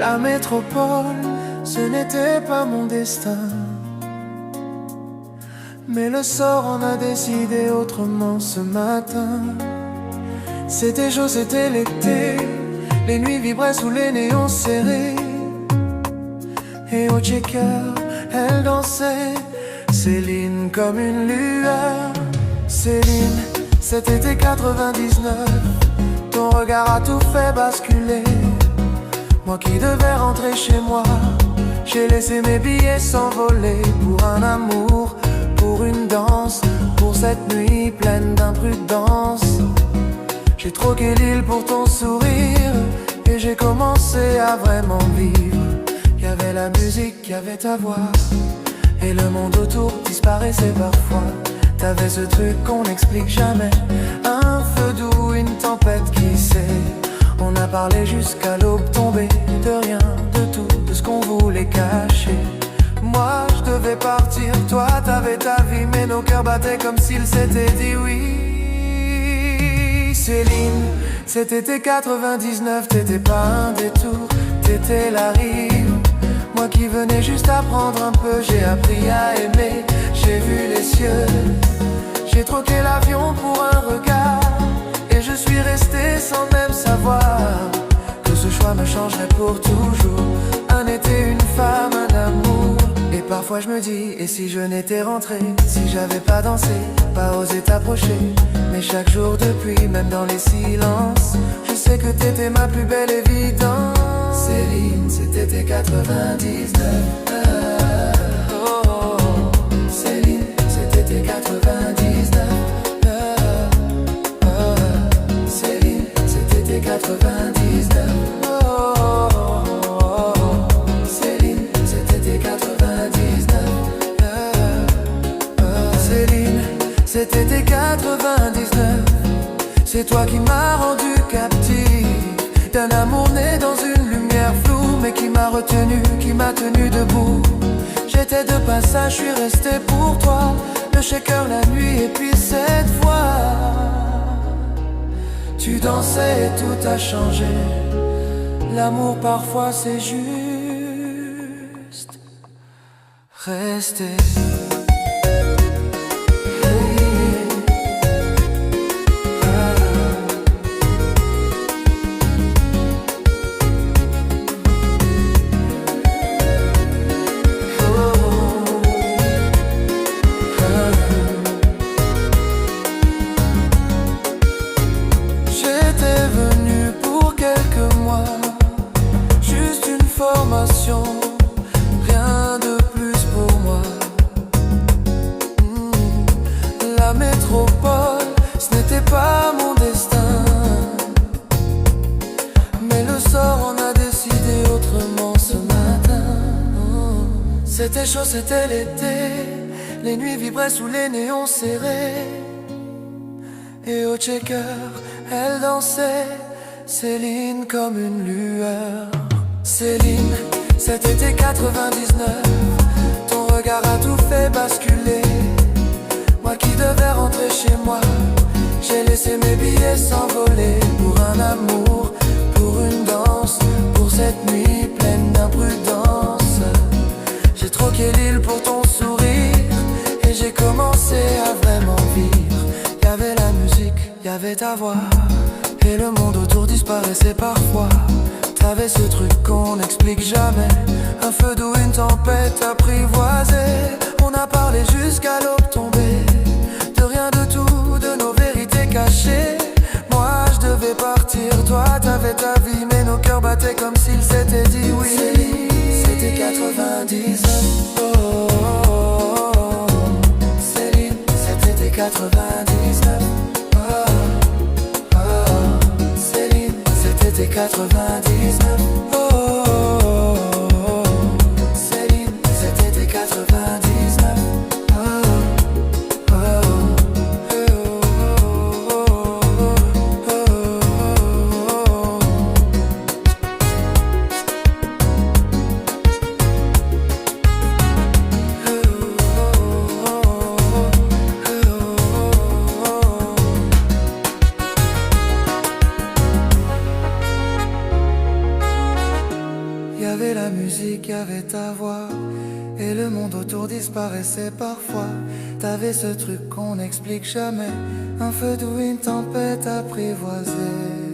La métropole, ce n'était pas mon destin, mais le sort en a décidé autrement ce matin. C'était chaud, c'était l'été, les nuits vibraient sous les néons serrés, et au checker, elle dansait, Céline comme une lueur. Céline, cet été 99, ton regard a tout fait basculer. Moi qui devais rentrer chez moi, j'ai laissé mes billets s'envoler pour un amour, pour une danse, pour cette nuit pleine d'imprudence. J'ai troqué l'île pour ton sourire et j'ai commencé à vraiment vivre. Y'avait la musique, y'avait ta voix, et le monde autour disparaissait parfois. T'avais ce truc qu'on n'explique jamais, un feu doux, une tempête qui sait. On a parlé jusqu'à l'aube tombée, de rien, de tout, de ce qu'on voulait cacher. Moi je devais partir, toi t'avais ta vie, mais nos cœurs battaient comme s'ils s'étaient dit oui. Céline, cet été 99, t'étais pas un détour, t'étais la rive. Moi qui venais juste apprendre un peu, j'ai appris à aimer, j'ai vu les cieux. J'ai troqué l'avion pour un regard, et je suis resté sans même savoir que ce choix me changerait pour toujours. Un été, une femme, un amour. Et parfois je me dis, et si je n'étais rentré, si j'avais pas dansé, pas osé t'approcher. Mais chaque jour depuis, même dans les silences, je sais que t'étais ma plus belle évidence. Céline, c'était été 99. Céline, c'était été 99. Céline, c'était été 99. Céline, c'était été 99. Céline, c'était été 99. C'est toi qui m'as rendu captive d'un amour né dans une lumière floue, mais qui m'a retenu, qui m'a tenu debout. J'étais de passage, je suis resté pour toi, le shaker la nuit et puis cette fois tu dansais et tout a changé. L'amour parfois c'est juste rester. Rien de plus pour moi. La métropole, ce n'était pas mon destin, mais le sort en a décidé autrement ce matin. C'était chaud, c'était l'été, les nuits vibraient sous les néons serrés, et au checker, elle dansait, Céline comme une lueur. Céline, cet été 99, ton regard a tout fait basculer. Moi qui devais rentrer chez moi, j'ai laissé mes billets s'envoler pour un amour, pour une danse, pour cette nuit pleine d'imprudence. J'ai troqué l'île pour ton sourire et j'ai commencé à vraiment vivre. Y'avait la musique, y'avait ta voix, et le monde autour disparaissait parfois. T'avais ce truc qu'on n'explique jamais, un feu doux, une tempête apprivoisée. On a parlé jusqu'à l'aube tombée, de rien de tout, de nos vérités cachées. Moi je devais partir, toi t'avais ta vie, mais nos cœurs battaient comme s'ils s'étaient dit oui. C'était 99. Céline, c'était 99. Céline, c'était 99. Céline, c'était 99. musique, y avait ta voix, et le monde autour disparaissait parfois. T'avais ce truc qu'on n'explique jamais, un feu d'où une tempête apprivoisée.